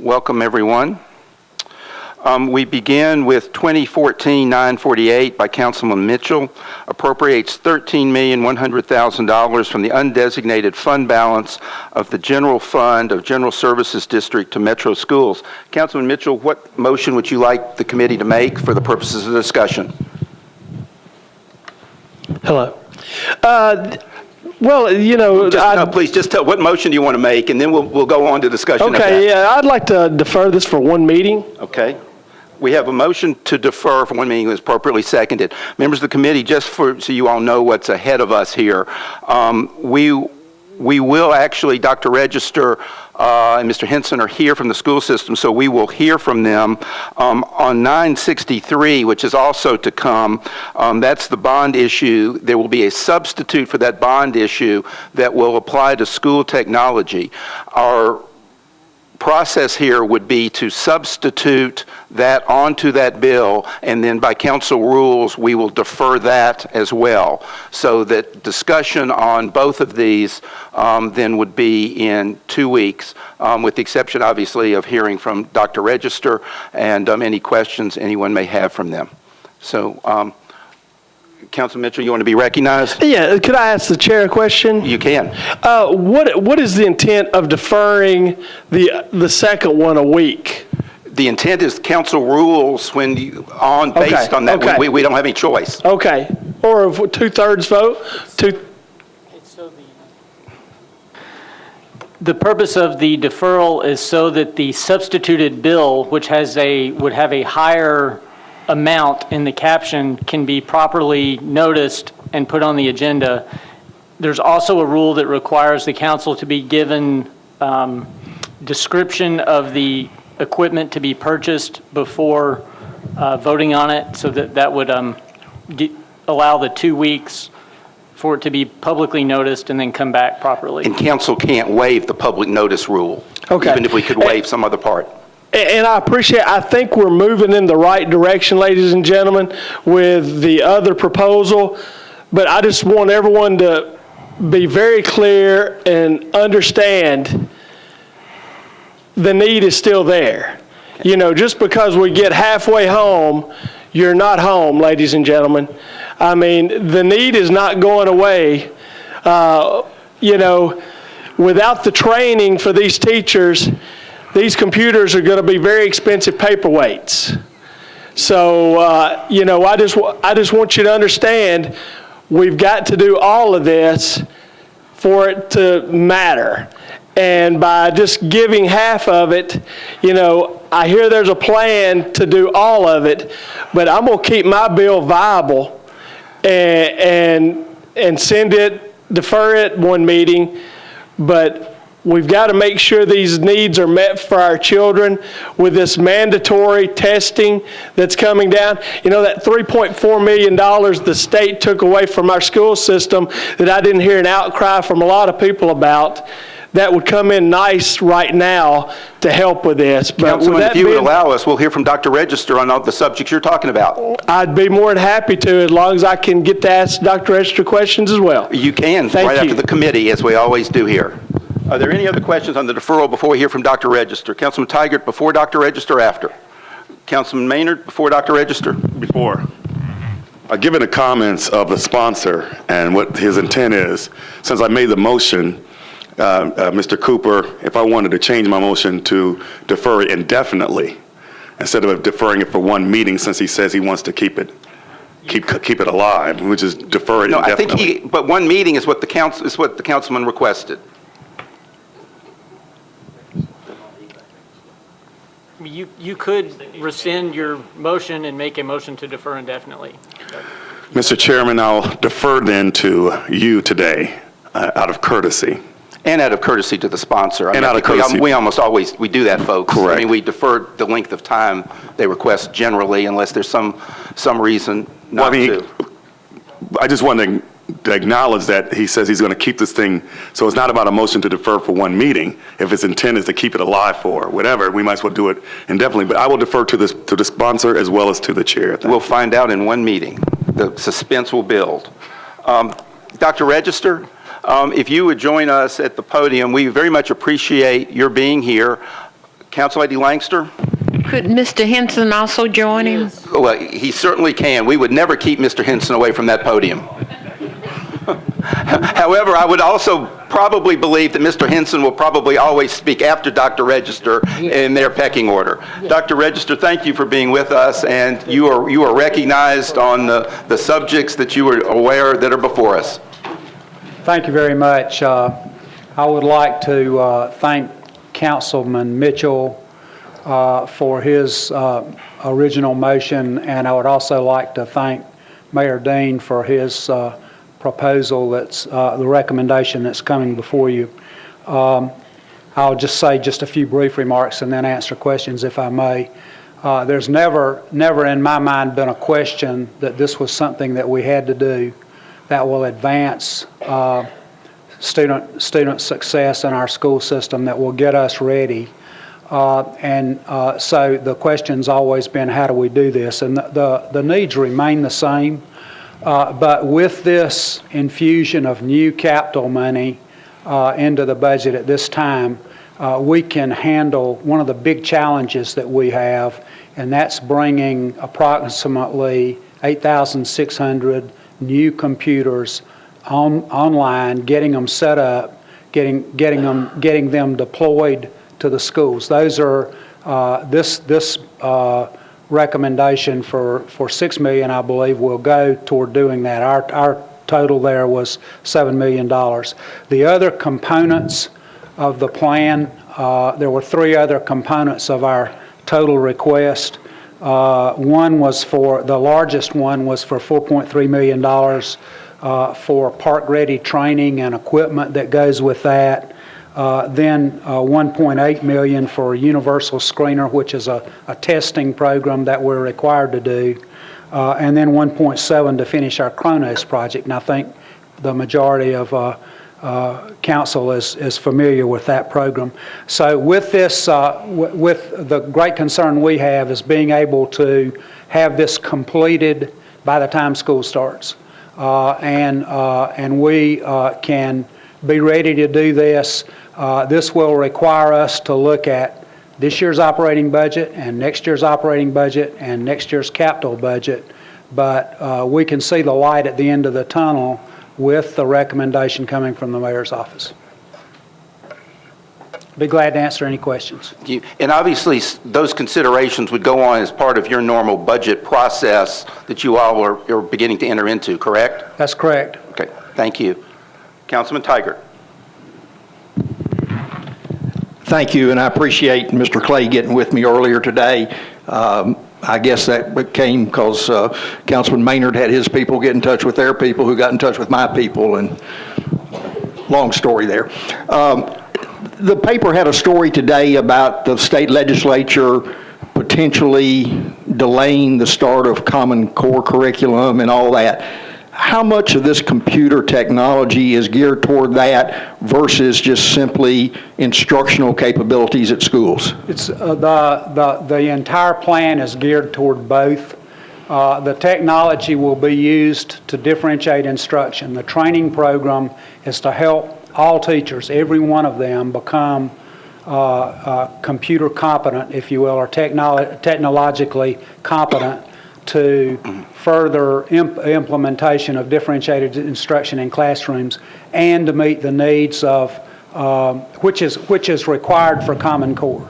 Welcome, everyone. We begin with 2014-948 by Councilman Mitchell, appropriates $13,100,000 from the undesignated fund balance of the General Fund of General Services District to Metro Schools. Councilman Mitchell, what motion would you like the committee to make for the purposes of discussion? Hello. Well, you know, please just tell what motion do you want to make, and then we'll go on to discussion. Okay, yeah, I'd like to defer this for one meeting. Okay. We have a motion to defer for one meeting that's appropriately seconded. Members of the committee, just so you all know what's ahead of us here, we will actually, Dr. Register and Mr. Henson are here from the school system, so we will hear from them on 963, which is also to come. That's the bond issue. There will be a substitute for that bond issue that will apply to school technology. Our process here would be to substitute that onto that bill, and then by council rules we will defer that as well, so that discussion on both of these then would be in 2 weeks, with the exception obviously of hearing from Dr. Register and any questions anyone may have from them. So Councilman Mitchell, you want to be recognized? Yeah, could I ask the chair a question? You can. What is the intent of deferring the second one a week? The intent is council rules based on that. Okay. We don't have any choice. Okay. Or a 2/3 vote? The purpose of the deferral is so that the substituted bill, which would have a higher amount in the caption, can be properly noticed and put on the agenda. There's also a rule that requires the council to be given description of the equipment to be purchased before voting on it, so that would allow the 2 weeks for it to be publicly noticed and then come back properly. And council can't waive the public notice rule, even if we could waive some other part. And I think we're moving in the right direction, ladies and gentlemen, with the other proposal. But I just want everyone to be very clear and understand the need is still there. You know, just because we get halfway home, you're not home, ladies and gentlemen. I mean, the need is not going away. You know, without the training for these teachers, these computers are going to be very expensive paperweights. So, you know, I just want you to understand, we've got to do all of this for it to matter. And by just giving half of it, you know, I hear there's a plan to do all of it, but I'm going to keep my bill viable and defer it one meeting, but we've got to make sure these needs are met for our children with this mandatory testing that's coming down. You know, that $3.4 million the state took away from our school system that I didn't hear an outcry from a lot of people about, that would come in nice right now to help with this. But Councilman, if you would allow us, we'll hear from Dr. Register on all the subjects you're talking about. I'd be more than happy to, as long as I can get to ask Dr. Register questions as well. You can, right after the committee, as we always do here. Are there any other questions on the deferral before we hear from Dr. Register? Councilman Tigert, before Dr. Register, after? Councilman Maynard, before Dr. Register? Before. Given the comments of the sponsor and what his intent is, since I made the motion, Mr. Cooper, if I wanted to change my motion to defer it indefinitely, instead of deferring it for one meeting, since he says he wants to keep it alive, which is defer it indefinitely. I think but one meeting is what the councilman requested. You could rescind your motion and make a motion to defer indefinitely. Mr. Chairman, I'll defer then to you today, out of courtesy. And out of courtesy to the sponsor. And out of courtesy. We almost always do that, folks. Correct. I mean, we defer the length of time they request generally, unless there's some reason not to. I just want to acknowledge that he says he's going to keep this thing, so it's not about a motion to defer for one meeting. If his intent is to keep it alive for whatever, we might as well do it indefinitely. But I will defer to the sponsor as well as to the chair. We'll find out in one meeting. The suspense will build. Dr. Register, if you would join us at the podium, we very much appreciate your being here. Councilwoman Langster? Could Mr. Henson also join him? Well, he certainly can. We would never keep Mr. Henson away from that podium. However, I would also probably believe that Mr. Henson will probably always speak after Dr. Register in their pecking order. Dr. Register, thank you for being with us, and you are recognized on the subjects that you are aware that are before us. Thank you very much. I would like to thank Councilman Mitchell for his original motion, and I would also like to thank Mayor Dean for his proposal, that's the recommendation that's coming before you. I'll just say just a few brief remarks and then answer questions if I may. There's never in my mind been a question that this was something that we had to do that will advance student success in our school system, that will get us ready. So the question's always been, how do we do this? And the needs remain the same. But with this infusion of new capital money into the budget at this time, we can handle one of the big challenges that we have, and that's bringing approximately 8,600 new computers online, getting them set up, getting them deployed to the schools. Those are this recommendation for $6 million, I believe, will go toward doing that. Our total there was $7 million. The other components of the plan, there were 3 other components of our total request. One was the largest one was for $4.3 million for park-ready training and equipment that goes with that. Then $1.8 million for a universal screener, which is a testing program that we're required to do, and then $1.7 to finish our Kronos project. And I think the majority of council is familiar with that program. So with this, with the great concern we have is being able to have this completed by the time school starts, and we can be ready to do this. This will require us to look at this year's operating budget and next year's operating budget and next year's capital budget, but we can see the light at the end of the tunnel with the recommendation coming from the mayor's office. Be glad to answer any questions. And obviously, those considerations would go on as part of your normal budget process that you all are beginning to enter into, correct? That's correct. Okay, thank you. Councilman Tiger. Thank you, and I appreciate Mr. Clay getting with me earlier today. I guess that came because Councilman Maynard had his people get in touch with their people who got in touch with my people, and long story there. The paper had a story today about the state legislature potentially delaying the start of Common Core curriculum and all that. How much of this computer technology is geared toward that versus just simply instructional capabilities at schools? It's the entire plan is geared toward both. The technology will be used to differentiate instruction. The training program is to help all teachers, every one of them, become computer competent, if you will, or technologically competent to further implementation of differentiated instruction in classrooms, and to meet the needs of which is required for Common Core.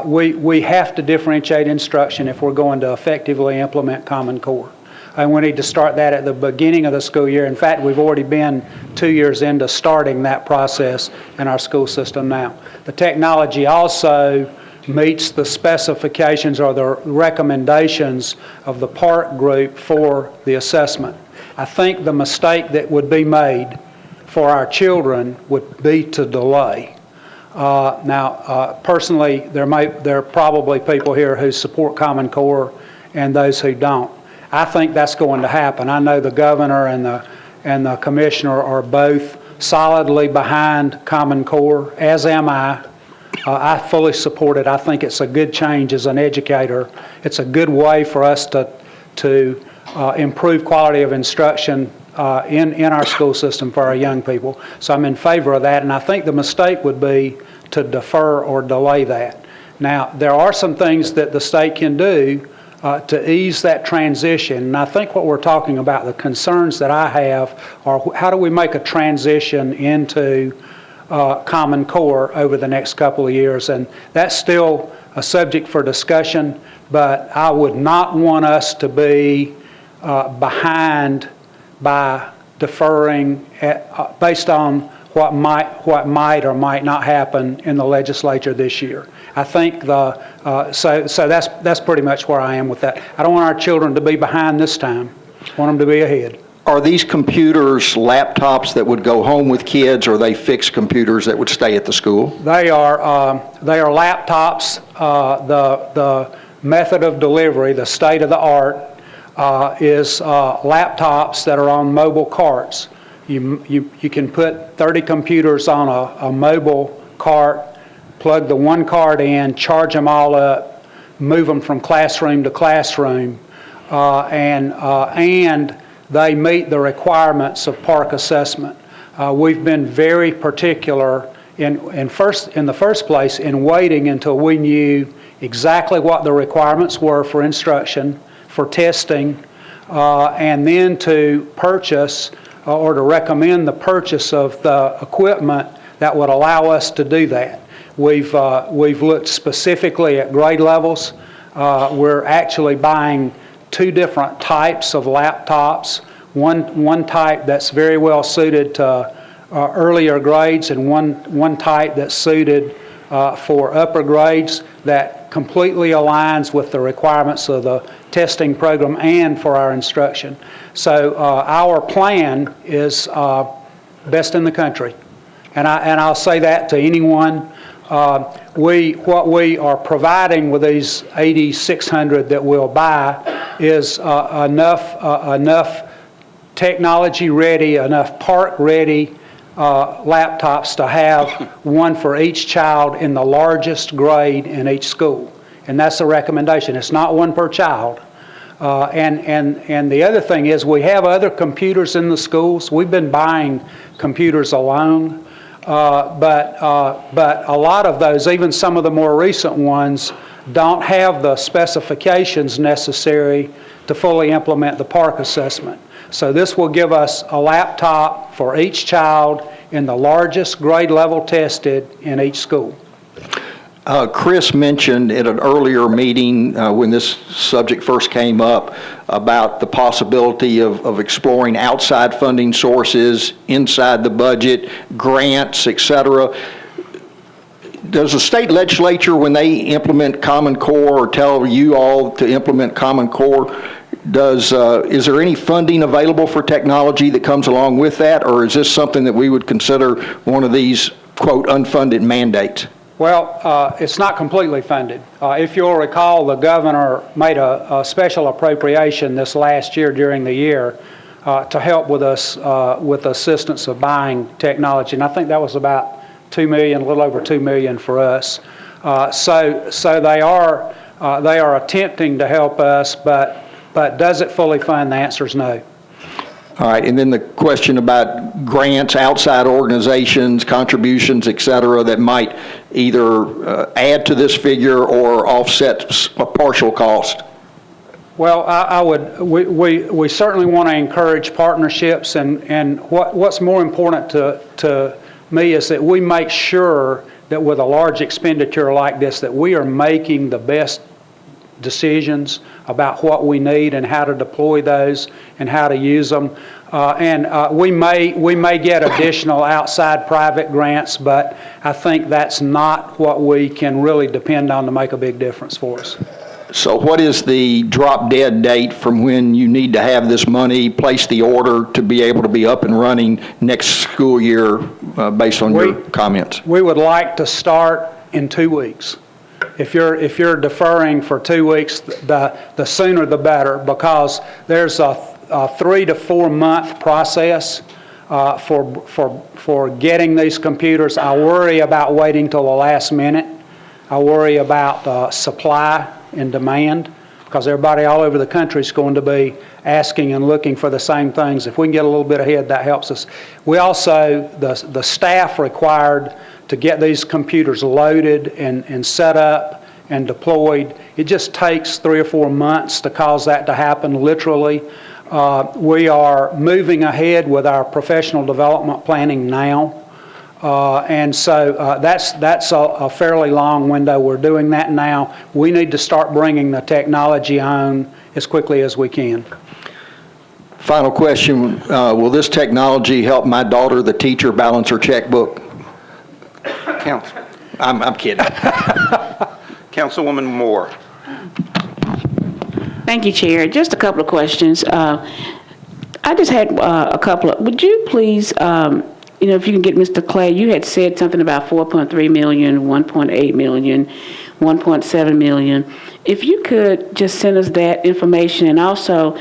We have to differentiate instruction if we're going to effectively implement Common Core. And we need to start that at the beginning of the school year. In fact, we've already been 2 years into starting that process in our school system now. The technology also meets the specifications or the recommendations of the PARC group for the assessment. I think the mistake that would be made for our children would be to delay. Personally, there are probably people here who support Common Core and those who don't. I think that's going to happen. I know the governor and the commissioner are both solidly behind Common Core, as am I. I fully support it. I think it's a good change as an educator. It's a good way for us to improve quality of instruction in our school system for our young people. So I'm in favor of that, and I think the mistake would be to defer or delay that. Now, there are some things that the state can do to ease that transition. And I think what we're talking about, the concerns that I have, are how do we make a transition into Common Core over the next couple of years? And that's still a subject for discussion, but I would not want us to be behind by deferring based on what might or might not happen in the legislature this year. I think so that's pretty much where I am with that. I don't want our children to be behind this time. I want them to be ahead. Are these computers laptops that would go home with kids, or are they fixed computers that would stay at the school? They are laptops. The method of delivery, the state of the art, is laptops that are on mobile carts. You can put 30 computers on a mobile cart, plug the one card in, charge them all up, move them from classroom to classroom, and they meet the requirements of park assessment. We've been very particular in the first place in waiting until we knew exactly what the requirements were for instruction, for testing, and then to purchase or to recommend the purchase of the equipment that would allow us to do that. We've looked specifically at grade levels. We're actually buying two different types of laptops. One type that's very well suited to earlier grades, and one type that's suited for upper grades that completely aligns with the requirements of the testing program and for our instruction. So our plan is best in the country, and I'll say that to anyone. What we are providing with these 8,600 that we'll buy is enough technology ready, enough park ready laptops to have one for each child in the largest grade in each school. And that's the recommendation. It's not one per child. And the other thing is we have other computers in the schools. We've been buying computers alone, but a lot of those, even some of the more recent ones, don't have the specifications necessary to fully implement the park assessment. So this will give us a laptop for each child in the largest grade level tested in each school. Chris mentioned at an earlier meeting when this subject first came up about the possibility of exploring outside funding sources, inside the budget, grants, et cetera. Does the state legislature, when they implement Common Core or tell you all to implement Common Core, is there any funding available for technology that comes along with that, or is this something that we would consider one of these, quote, unfunded mandates? Well, it's not completely funded. If you'll recall, the governor made a special appropriation this last year during the year to help with us with assistance of buying technology, and I think that was about $2 million, a little over $2 million for us. So they are attempting to help us, but does it fully fund? The answer is no. All right, and then the question about grants, outside organizations, contributions, et cetera, that might either add to this figure or offset a partial cost. Well, we certainly want to encourage partnerships, and what's more important to me is that we make sure that with a large expenditure like this that we are making the best decisions about what we need and how to deploy those and how to use them. We may get additional outside private grants, but I think that's not what we can really depend on to make a big difference for us. So what is the drop dead date from when you need to have this money, place the order to be able to be up and running next school year based on your comments? We would like to start in 2 weeks. If you're deferring for 2 weeks, the sooner the better, because there's a 3 to 4 month process for getting these computers. I worry about waiting till the last minute. I worry about supply and demand, because everybody all over the country is going to be asking and looking for the same things. If we can get a little bit ahead, that helps us. We also, the staff required to get these computers loaded and set up and deployed. It just takes 3 or 4 months to cause that to happen, literally. We are moving ahead with our professional development planning now. And so that's a fairly long window. We're doing that now. We need to start bringing the technology on as quickly as we can. Final question, will this technology help my daughter, the teacher, balance her checkbook? Council. I'm kidding. Councilwoman Moore. Thank you, Chair. Just a couple of questions. I just had a couple of, would you please, if you can get Mr. Clay, you had said something about 4.3 million, 1.8 million, 1.7 million. If you could just send us that information, and also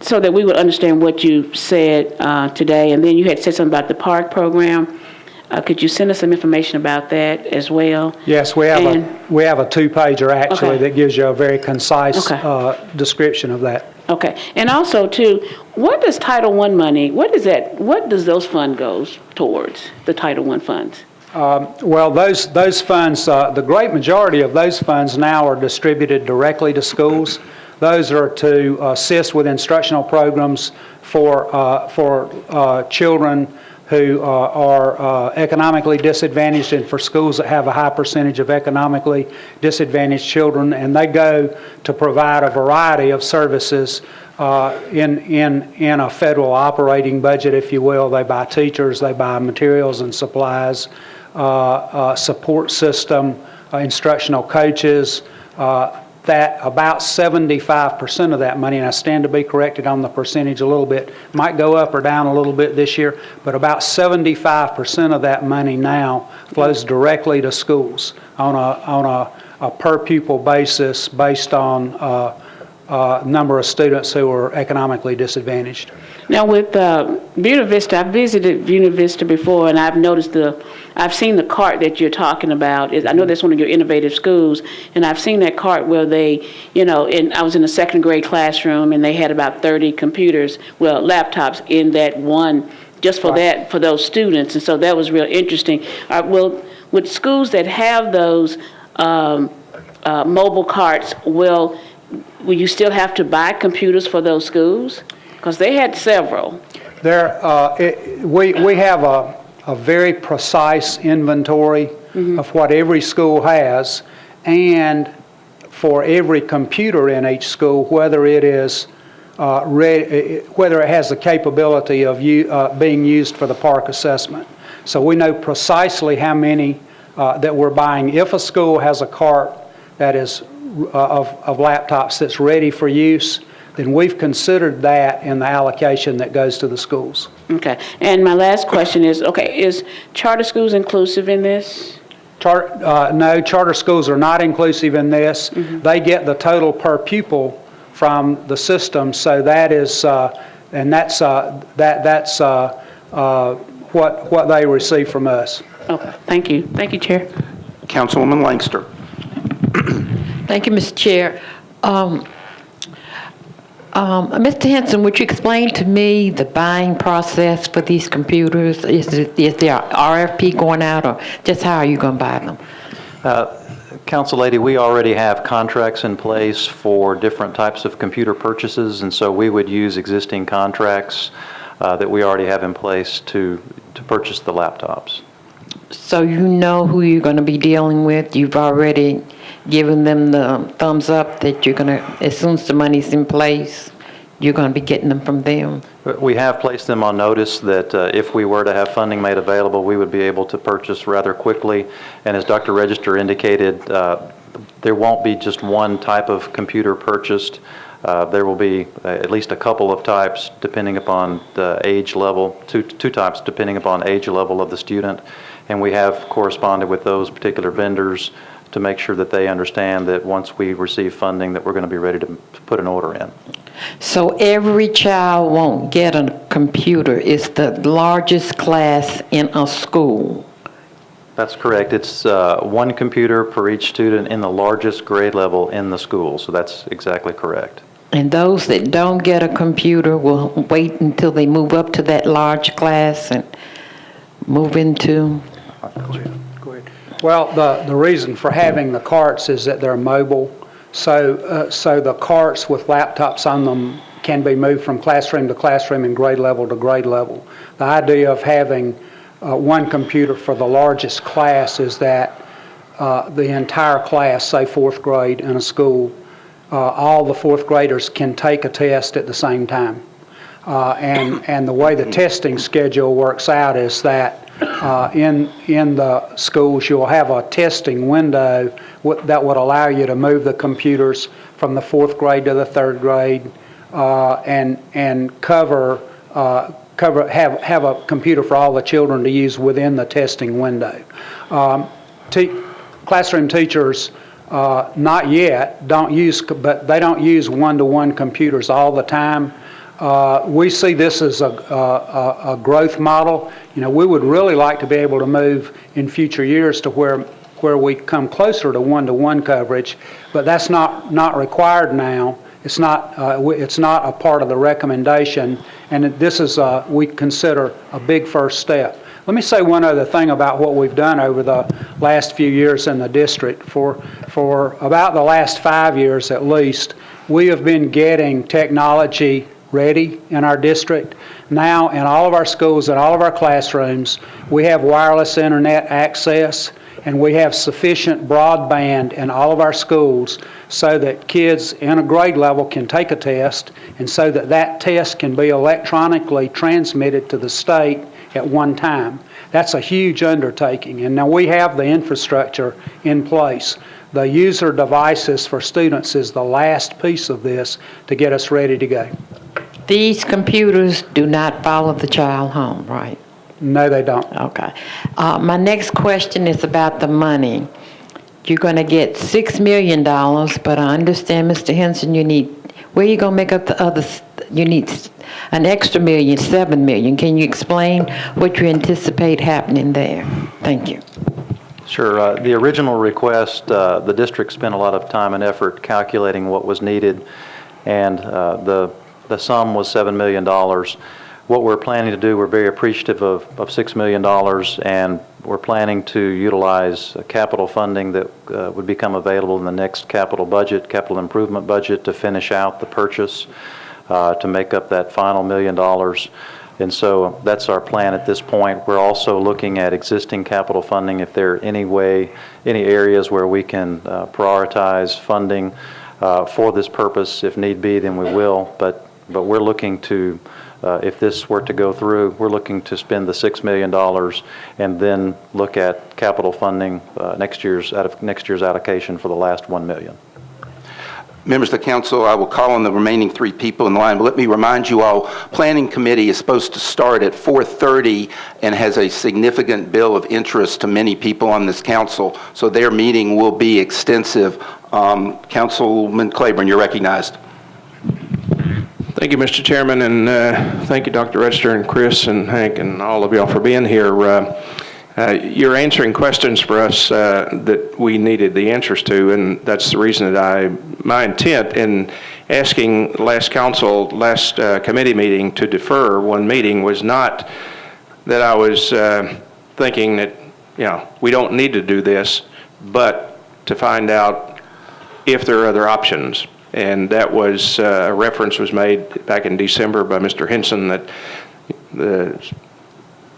so that we would understand what you said today. And then you had said something about the park program. Could you send us some information about that as well? Yes, we have a 2-pager actually Okay. that gives you a very concise Okay. description of that. Okay. And also, too, what does Title I money, what does those funds go towards, the Title I funds? Well, those funds, the great majority of those funds now are distributed directly to schools. Those are to assist with instructional programs for children who are economically disadvantaged, and for schools that have a high percentage of economically disadvantaged children, and they go to provide a variety of services in a federal operating budget, if you will. They buy teachers, they buy materials and supplies, support system, instructional coaches, that about 75% of that money, and I stand to be corrected on the percentage a little bit, might go up or down a little bit this year, but about 75% of that money now flows directly to schools on a per pupil basis based on number of students who are economically disadvantaged. Now with Buena Vista, I've visited Buena Vista before, and I've seen the cart that you're talking about. I know that's one of your innovative schools, and I've seen that cart where they, I was in a second grade classroom, and they had about 30 computers, laptops in that one, just for Right. for those students, and so that was real interesting. With schools that have those mobile carts, will you still have to buy computers for those schools? Because they had several. We have a very precise inventory of what every school has, and for every computer in each school, whether it is whether it has the capability of being used for the park assessment. So we know precisely how many that we're buying. If a school has a cart that is of laptops that's ready for use, then we've considered that in the allocation that goes to the schools. Okay. And my last question is, is charter schools inclusive in this? No, charter schools are not inclusive in this. They get the total per pupil from the system, so that is, and that's what they receive from us. Okay. Thank you. Thank you, Chair. Councilwoman Langster. Thank you, Mr. Chair. Mr. Henson, would you explain to me the buying process for these computers? Is there a RFP going out, or just how are you going to buy them? Council Lady, we already have contracts in place for different types of computer purchases, and so we would use existing contracts that we already have in place to purchase the laptops. So you know who you're going to be dealing with? You've already given them the thumbs up that you're going to, as soon as the money's in place, you're going to be getting them from them? We have placed them on notice that if we were to have funding made available, we would be able to purchase rather quickly. And as Dr. Register indicated, there won't be just one type of computer purchased. There will be at least a couple of types depending upon the age level, two types depending upon age level of the student. And we have corresponded with those particular vendors to make sure that they understand that once we receive funding that we're going to be ready to put an order in. So every child won't get a computer. It's the largest class in a school. That's correct. It's one computer per each student in the largest grade level in the school. So that's exactly correct. And those that don't get a computer will wait until they move up to that large class and move into... Go ahead. Well, the reason for having the carts is that they're mobile. So the carts with laptops on them can be moved from classroom to classroom and grade level to grade level. The idea of having one computer for the largest class is that the entire class, say fourth grade in a school, all the fourth graders can take a test at the same time. And the way the testing schedule works out is that in the schools you'll have a testing window that would allow you to move the computers from the fourth grade to the third grade and have a computer for all the children to use within the testing window. Classroom teachers not yet but they don't use one-to-one computers all the time. We see this as a growth model. You know, we would really like to be able to move in future years to where we come closer to one-to-one coverage, but that's not required now. It's not a part of the recommendation, and this is we consider a big first step. Let me say one other thing about what we've done over the last few years in the district. For about the last 5 years at least, we have been getting technology ready in our district. Now in all of our schools and all of our classrooms, we have wireless internet access, and we have sufficient broadband in all of our schools so that kids in a grade level can take a test, and so that test can be electronically transmitted to the state at one time. That's a huge undertaking, and now we have the infrastructure in place. The user devices for students is the last piece of this to get us ready to go. These computers do not follow the child home, right? No, they don't. Okay. My next question is about the money. You're going to get $6 million, but I understand, Mr. Henson, where are you going to make up the others? You need an extra million, $7 million. Can you explain what you anticipate happening there? Thank you. Sure. The original request, the district spent a lot of time and effort calculating what was needed, and the sum was $7 million. What we're planning to do, we're very appreciative of $6 million, and we're planning to utilize capital funding that would become available in the next capital improvement budget to finish out the purchase, to make up that final $1 million. And so that's our plan at this point. We're also looking at existing capital funding. If there are any areas where we can prioritize funding for this purpose, if need be, then we will. But we're looking to, if this were to go through, we're looking to spend the $6 million and then look at capital funding next year's allocation for the last $1 million. Members of the council, I will call on the remaining 3 people in line, but let me remind you all, Planning Committee is supposed to start at 4:30 and has a significant bill of interest to many people on this council, so their meeting will be extensive. Councilman Claiborne, you're recognized. Thank you, Mr. Chairman, and thank you, Dr. Register and Chris and Hank and all of y'all for being here. You're answering questions for us that we needed the answers to, and that's the reason that my intent in asking last committee meeting to defer one meeting was not that I was thinking that, we don't need to do this, but to find out if there are other options. And that was, a reference was made back in December by Mr. Henson that the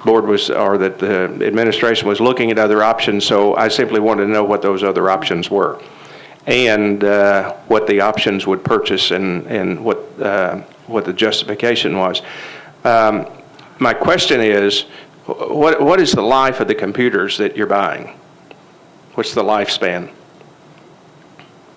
board that the administration was looking at other options, so I simply wanted to know what those other options were and what the options would purchase and what the justification was. My question is, what is the life of the computers that you're buying? What's the lifespan?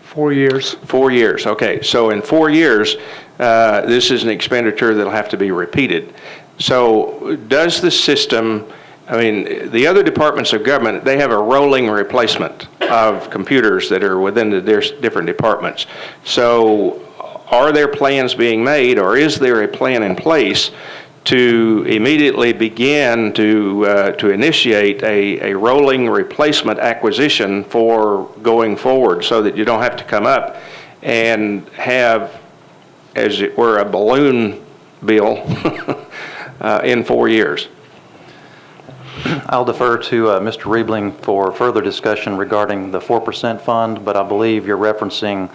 4 years. 4 years, okay. So in 4 years, this is an expenditure that'll have to be repeated. So does the system, the other departments of government, they have a rolling replacement of computers that are within the different departments. So are there plans being made, or is there a plan in place to immediately begin to initiate a rolling replacement acquisition for going forward so that you don't have to come up and have, as it were, a balloon bill in 4 years? I'll defer to Mr. Riebling for further discussion regarding the 4% fund, but I believe you're referencing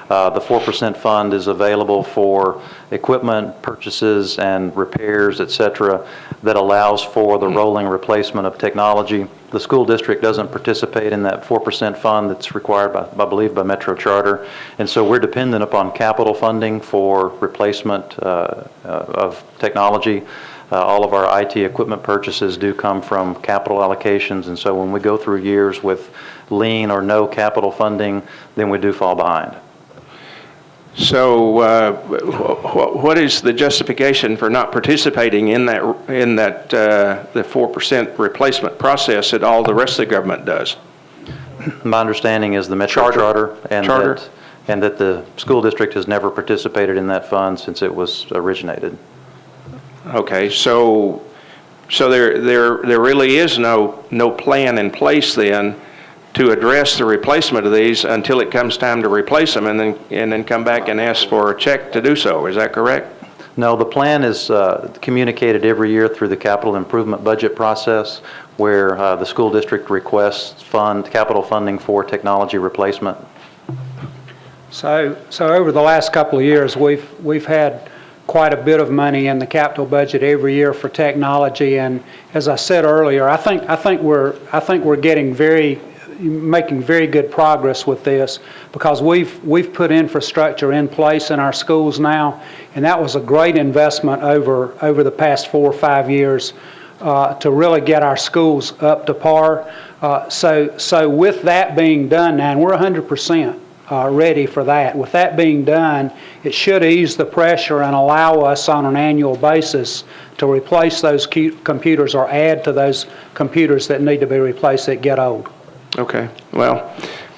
the 4% fund is available for equipment purchases and repairs, et cetera, that allows for the rolling replacement of technology. The school district doesn't participate in that 4% fund that's required by, I believe, by Metro Charter. And so we're dependent upon capital funding for replacement of technology. All of our IT equipment purchases do come from capital allocations, and so when we go through years with lean or no capital funding, then we do fall behind. So what is the justification for not participating in that the 4% replacement process that all the rest of the government does? My understanding is the Metro Charter, and that the school district has never participated in that fund since it was originated. Okay, so there really is no plan in place then to address the replacement of these until it comes time to replace them, and then come back and ask for a check to do so. Is that correct? No, the plan is communicated every year through the capital improvement budget process, where the school district requests capital funding for technology replacement. So over the last couple of years, we've had quite a bit of money in the capital budget every year for technology, and as I said earlier, I think we're making very good progress with this, because we've put infrastructure in place in our schools now, and that was a great investment over the past 4 or 5 years to really get our schools up to par. So with that being done now, and we're 100% ready for that. With that being done, it should ease the pressure and allow us on an annual basis to replace those computers or add to those computers that need to be replaced that get old. Okay. Well,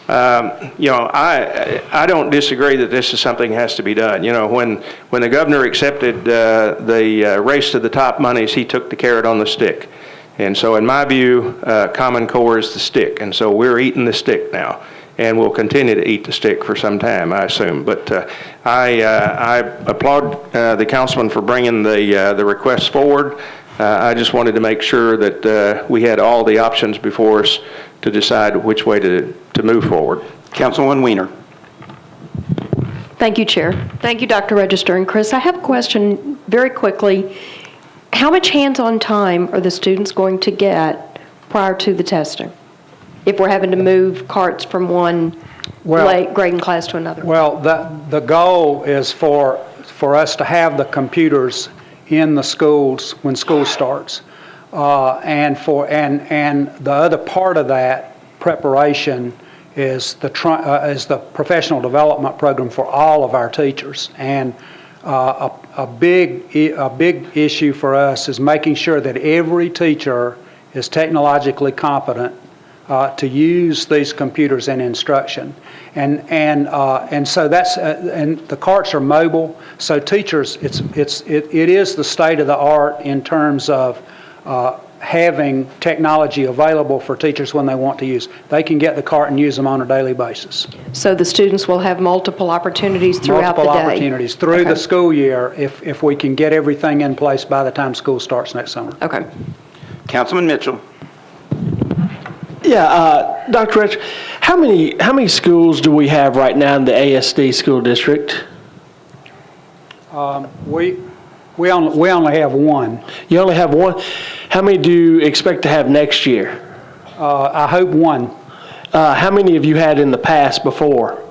I don't disagree that this is something that has to be done. When the governor accepted the race to the top monies, he took the carrot on the stick. And so in my view, Common Core is the stick. And so we're eating the stick now. And we'll continue to eat the stick for some time, I assume. But I applaud the councilman for bringing the request forward. I just wanted to make sure that we had all the options before us to decide which way to move forward. Councilwoman Weiner. Thank you, Chair. Thank you, Dr. Register and Chris. I have a question very quickly. How much hands-on time are the students going to get prior to the testing, if we're having to move carts from one grading class to another? Well, the goal is for us to have the computers in the schools when school starts, and the other part of that preparation is the professional development program for all of our teachers. And a big issue for us is making sure that every teacher is technologically competent to use these computers in instruction, and so that's and the carts are mobile. So teachers, it is the state of the art in terms of having technology available for teachers when they want to use. They can get the cart and use them on a daily basis. So the students will have multiple opportunities throughout the day? Multiple opportunities through the school year if we can get everything in place by the time school starts next summer. Okay. Councilman Mitchell. Yeah, Dr. Rich, how many schools do we have right now in the ASD school district? We only have one. You only have one? How many do you expect to have next year? I hope one. How many have you had in the past before?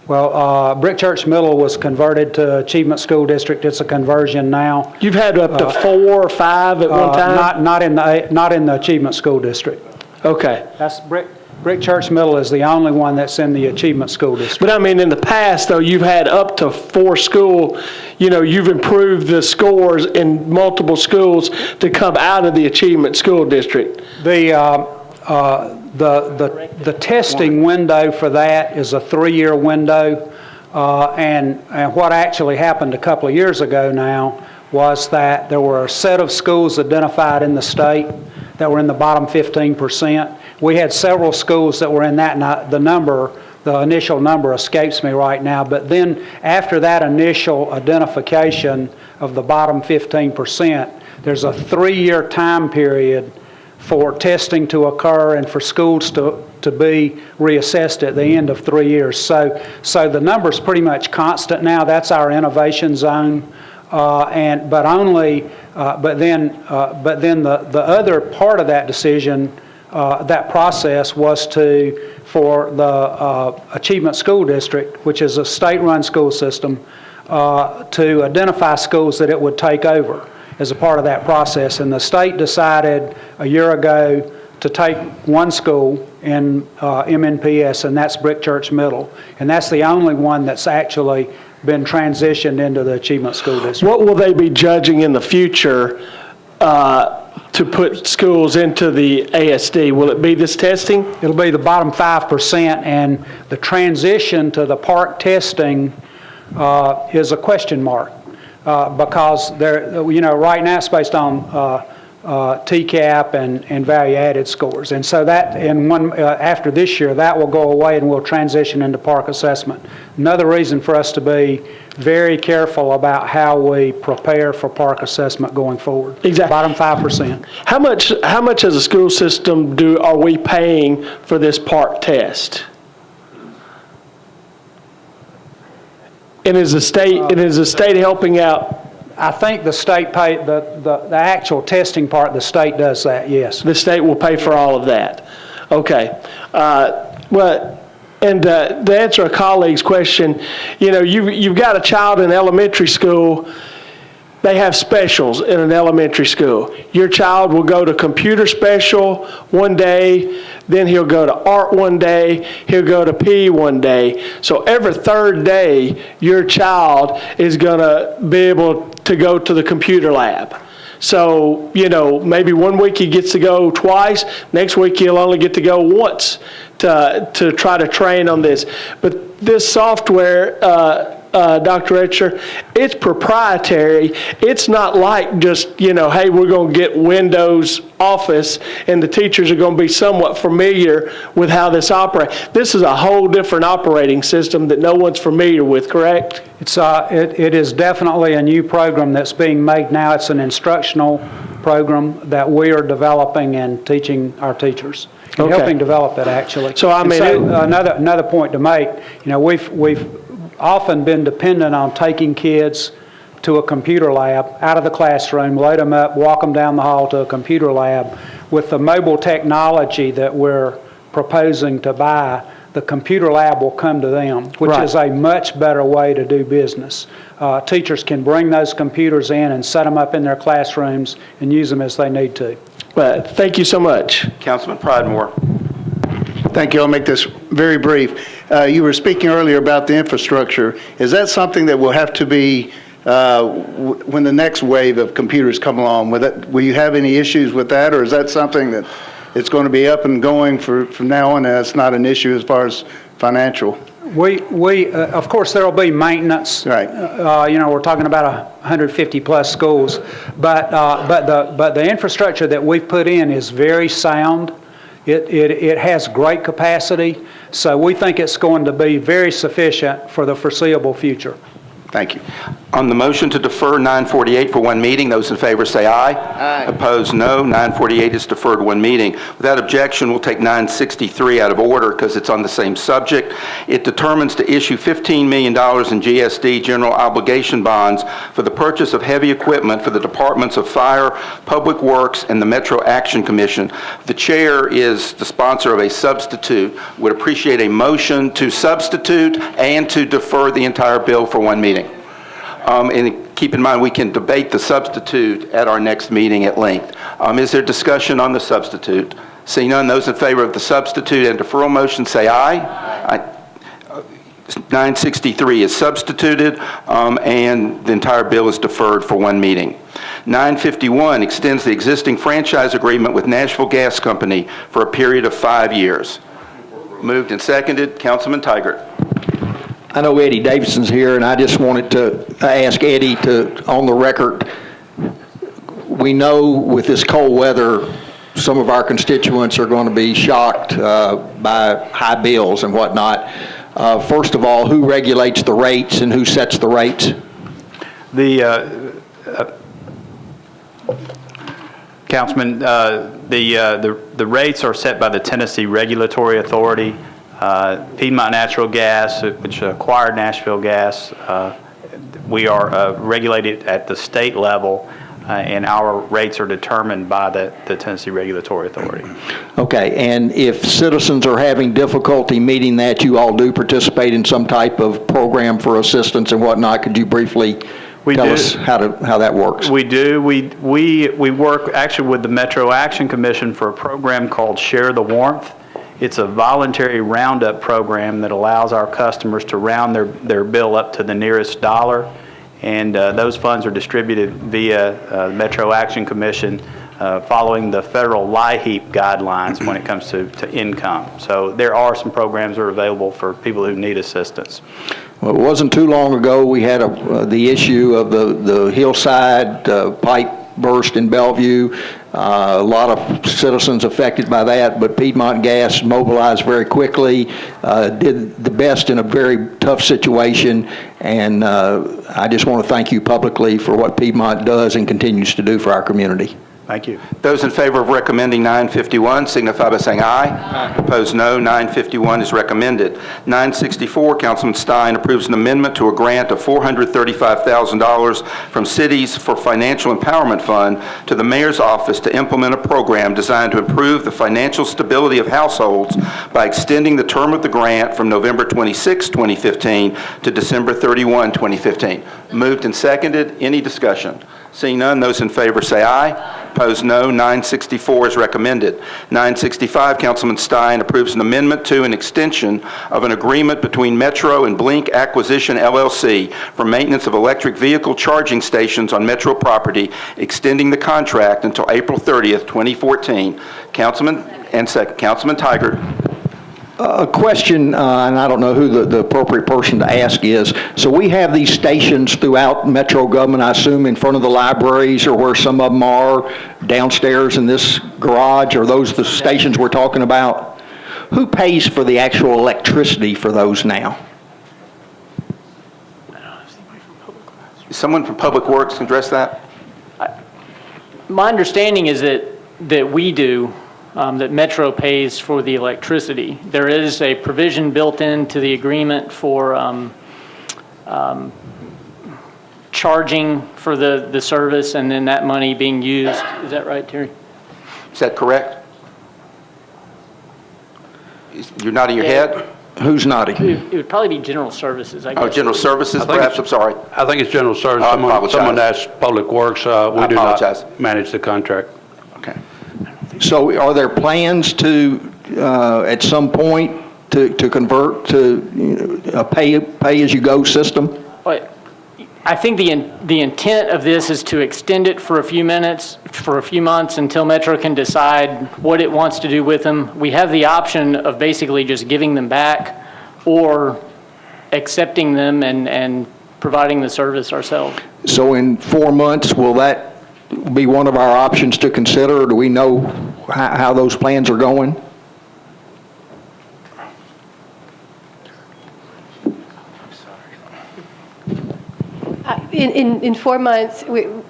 Well, Brick Church Middle was converted to Achievement School District. It's a conversion now. You've had up to 4 or 5 at one time? Not in the Achievement School District. Okay. That's Brick Church Middle is the only one that's in the Achievement School District. But I mean, in the past, though, you've had up to 4 school, you've improved the scores in multiple schools to come out of the Achievement School District. The testing window for that is a 3-year window, and what actually happened a couple of years ago now was that there were a set of schools identified in the state that were in the bottom 15%. We had several schools that were in that, and the initial number escapes me right now, but then after that initial identification of the bottom 15%, there's a 3-year time period for testing to occur and for schools to be reassessed at the end of 3 years. So the number's pretty much constant now. That's our innovation zone. But then the other part of that decision, that process was for the Achievement School District, which is a state-run school system, to identify schools that it would take over as a part of that process. And the state decided a year ago to take one school in MNPS, and that's Brick Church Middle. And that's the only one that's actually been transitioned into the Achievement School District. What will they be judging in the future to put schools into the ASD? Will it be this testing? It'll be the bottom 5%, and the transition to the park testing is a question mark because right now it's based on TCAP and value-added scores, and so that after this year that will go away and we'll transition into park assessment. Another reason for us to be very careful about how we prepare for park assessment going forward. Exactly. Bottom 5%. How much as a school system are we paying for this park test? And is the state helping out? I think the state pay the actual testing part. The state does that. Yes. The state will pay for all of that. Okay. And to answer a colleague's question, you've got a child in elementary school. They have specials in an elementary school. Your child will go to computer special one day, then he'll go to art one day, he'll go to PE one day. So every third day, your child is going to be able to go to the computer lab. So, maybe one week he gets to go twice, next week he'll only get to go once to try to train on this. But this software, Dr. Etcher, it's proprietary. It's not like just, hey, we're going to get Windows Office and the teachers are going to be somewhat familiar with how this operates. This is a whole different operating system that no one's familiar with, correct? It is definitely a new program that's being made now. It's an instructional program that we are developing and teaching our teachers. And helping develop it, actually. So another point to make, we've often been dependent on taking kids to a computer lab out of the classroom, load them up, walk them down the hall to a computer lab. With the mobile technology that we're proposing to buy, the computer lab will come to them, which is a much better way to do business. Teachers can bring those computers in and set them up in their classrooms and use them as they need to. Thank you so much. Councilman Pridemore. Thank you. I'll make this very brief. You were speaking earlier about the infrastructure. Is that something that will have to be, when the next wave of computers come along, will you have any issues with that, or is that something that it's going to be up and going from now on, and it's not an issue as far as financial? Of course, there will be maintenance. Right. We're talking about 150 plus schools, but the infrastructure that we've put in is very sound. It has great capacity, so we think it's going to be very sufficient for the foreseeable future. Thank you. On the motion to defer 948 for one meeting, those in favor say aye. Aye. Opposed, no. 948 is deferred one meeting. Without objection, we'll take 963 out of order because it's on the same subject. It determines to issue $15 million in GSD general obligation bonds for the purchase of heavy equipment for the Departments of Fire, Public Works, and the Metro Action Commission. The chair is the sponsor of a substitute. Would appreciate a motion to substitute and to defer the entire bill for one meeting. And keep in mind, we can debate the substitute at our next meeting at length. Is there discussion on the substitute? Seeing none, those in favor of the substitute and deferral motion say aye. Aye. 963 is substituted, and the entire bill is deferred for one meeting. 951 extends the existing franchise agreement with Nashville Gas Company for a period of 5 years. Moved and seconded. Councilman Tigert. I know Eddie Davidson's here, and I just wanted to ask Eddie to, on the record, we know with this cold weather, some of our constituents are going to be shocked by high bills and whatnot. First of all, who regulates the rates and who sets the rates? Councilman, the rates are set by the Tennessee Regulatory Authority. Piedmont Natural Gas, which acquired Nashville Gas, we are regulated at the state level, and our rates are determined by the Tennessee Regulatory Authority. Okay, and if citizens are having difficulty meeting that, you all do participate in some type of program for assistance and whatnot. Could you briefly tell us how that works? We do. We work actually with the Metro Action Commission for a program called Share the Warmth. It's a voluntary roundup program that allows our customers to round their bill up to the nearest dollar, and those funds are distributed via Metro Action Commission following the federal LIHEAP guidelines when it comes to income. So there are some programs that are available for people who need assistance. Well, it wasn't too long ago we had the issue of the hillside pipe burst in Bellevue. A lot of citizens affected by that, but Piedmont Gas mobilized very quickly, did the best in a very tough situation, and I just want to thank you publicly for what Piedmont does and continues to do for our community. Thank you. Those in favor of recommending 951 signify by saying aye. Aye. Opposed, no. 951 is recommended. 964, Councilman Stein approves an amendment to a grant of $435,000 from Cities for Financial Empowerment Fund to the Mayor's Office to implement a program designed to improve the financial stability of households by extending the term of the grant from November 26, 2015 to December 31, 2015. Moved and seconded. Any discussion? Seeing none, those in favor say aye. Opposed, no. 964 is recommended. 965, Councilman Stein approves an amendment to an extension of an agreement between Metro and Blink Acquisition, LLC for maintenance of electric vehicle charging stations on Metro property, extending the contract until April 30th, 2014. Councilman Tygart. A question, and I don't know who the appropriate person to ask is. So we have these stations throughout Metro government, I assume in front of the libraries or where some of them are, downstairs in this garage. Are those the stations we're talking about? Who pays for the actual electricity for those now? Someone from Public Works can address that? My understanding is that we do. That Metro pays for the electricity. There is a provision built into the agreement for charging for the service and then that money being used. Is that right, Terry? Is that correct? You're nodding your head? Who's nodding? It would probably be general services, I guess. Oh, general services, perhaps? I'm sorry. I think it's general services. Someone asked Public Works. We do not manage the contract. Okay. So are there plans to, at some point, to convert to a pay-as-you-go system? I think the intent of this is to extend it for a few months until Metro can decide what it wants to do with them. We have the option of basically just giving them back or accepting them and providing the service ourselves. So in 4 months, will that be one of our options to consider, or do we know how those plans are going? In 4 months,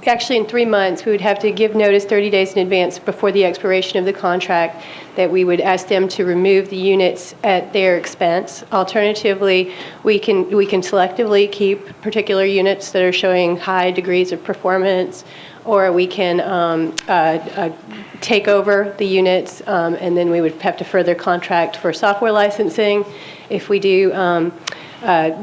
actually in 3 months, we would have to give notice 30 days in advance before the expiration of the contract that we would ask them to remove the units at their expense. Alternatively, we can selectively keep particular units that are showing high degrees of performance, or we can take over the units, and then we would have to further contract for software licensing. If we do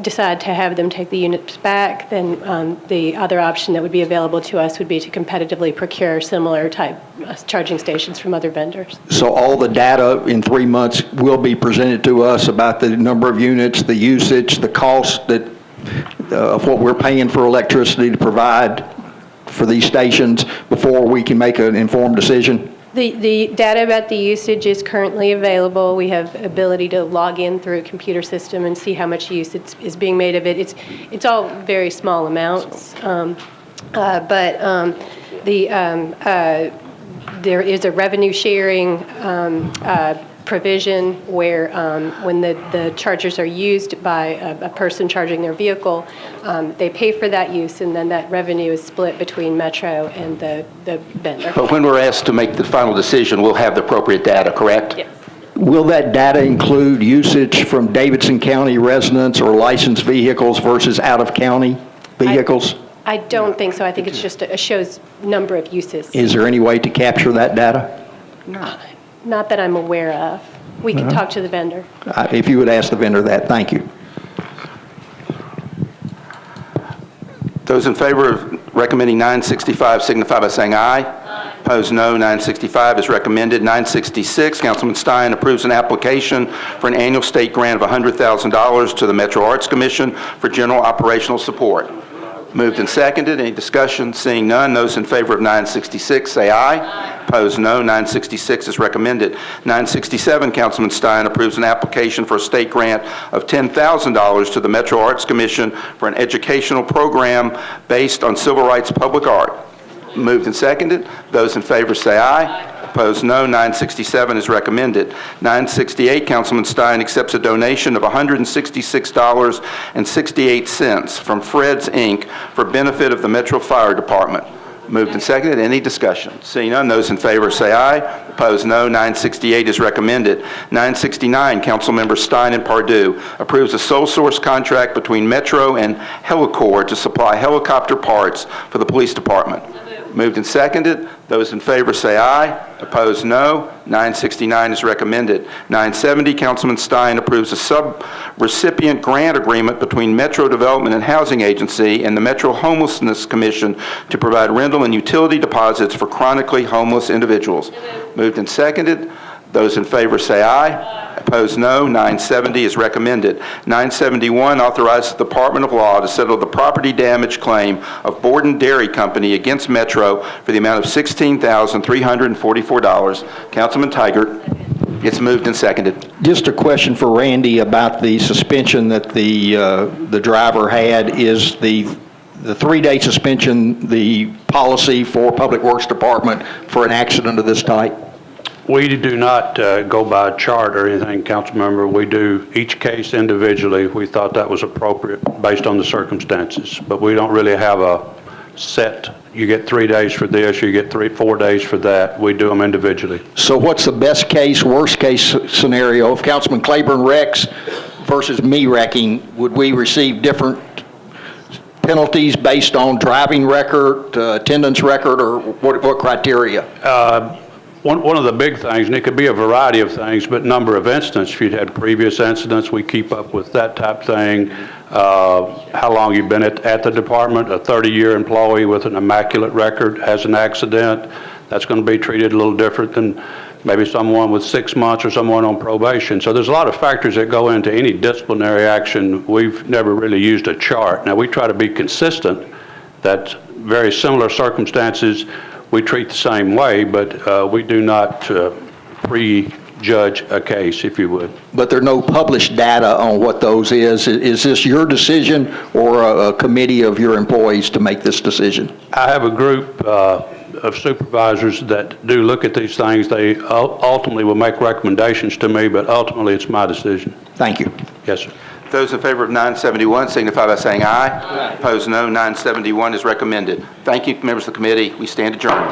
decide to have them take the units back, then the other option that would be available to us would be to competitively procure similar type charging stations from other vendors. So all the data in 3 months will be presented to us about the number of units, the usage, the cost of what we're paying for electricity to provide for these stations before we can make an informed decision? The data about the usage is currently available. We have ability to log in through a computer system and see how much use is being made of it. It's all very small amounts, but there is a revenue sharing provision where when the chargers are used by a person charging their vehicle, they pay for that use, and then that revenue is split between Metro and the vendor. But when we're asked to make the final decision, we'll have the appropriate data, correct? Yes. Will that data include usage from Davidson County residents or licensed vehicles versus out-of-county vehicles? I don't think so. I think it's just shows number of uses. Is there any way to capture that data? Not that I'm aware of. We can talk to the vendor. If you would ask the vendor that, thank you. Those in favor of recommending 965 signify by saying aye. Aye. Opposed, no. 965 is recommended. 966, Councilman Stein approves an application for an annual state grant of $100,000 to the Metro Arts Commission for general operational support. Moved and seconded. Any discussion? Seeing none, those in favor of 966 say aye. Aye. Opposed, no. 966 is recommended. 967, Councilman Stein approves an application for a state grant of $10,000 to the Metro Arts Commission for an educational program based on civil rights public art. Moved and seconded. Those in favor say aye. Aye. Opposed, no. 967 is recommended. 968, Councilman Stein accepts a donation of $166.68 from Fred's, Inc. for benefit of the Metro Fire Department. Moved and seconded. Any discussion? Seeing none, those in favor say aye. Opposed, no. 968 is recommended. 969, Councilmember Stein and Pardue approves a sole source contract between Metro and Helicorps to supply helicopter parts for the police department. Moved and seconded. Those in favor say aye. Opposed, no. 969 is recommended. 970, Councilman Stein approves a sub-recipient grant agreement between Metro Development and Housing Agency and the Metro Homelessness Commission to provide rental and utility deposits for chronically homeless individuals. Moved and seconded. Those in favor say aye. Opposed, no. 970 is recommended. 971 authorizes the Department of Law to settle the property damage claim of Borden Dairy Company against Metro for the amount of $16,344. Councilman Tigert. It's moved and seconded. Just a question for Randy about the suspension that the driver had. Is the 3-day suspension the policy for Public Works Department for an accident of this type? We do not go by a chart or anything, Councilmember. We do each case individually. We thought that was appropriate based on the circumstances, but we don't really have a set, you get 3 days for this, you get 4 days for that. We do them individually. So what's the best case, worst case scenario? If Councilman Claiborne wrecks versus me wrecking, would we receive different penalties based on driving record, attendance record, or what criteria? One of the big things, and it could be a variety of things, but number of incidents. If you'd had previous incidents, we keep up with that type thing. How long you've been at the department. A 30-year employee with an immaculate record has an accident. That's going to be treated a little different than maybe someone with 6 months or someone on probation. So there's a lot of factors that go into any disciplinary action. We've never really used a chart. Now, we try to be consistent that very similar circumstances we treat the same way, but we do not prejudge a case, if you would. But there are no published data on what those is. Is this your decision or a committee of your employees to make this decision? I have a group of supervisors that do look at these things. They ultimately will make recommendations to me, but ultimately it's my decision. Thank you. Yes, sir. Those in favor of 971 signify by saying aye. Aye. Opposed, no. 971 is recommended. Thank you, members of the committee. We stand adjourned.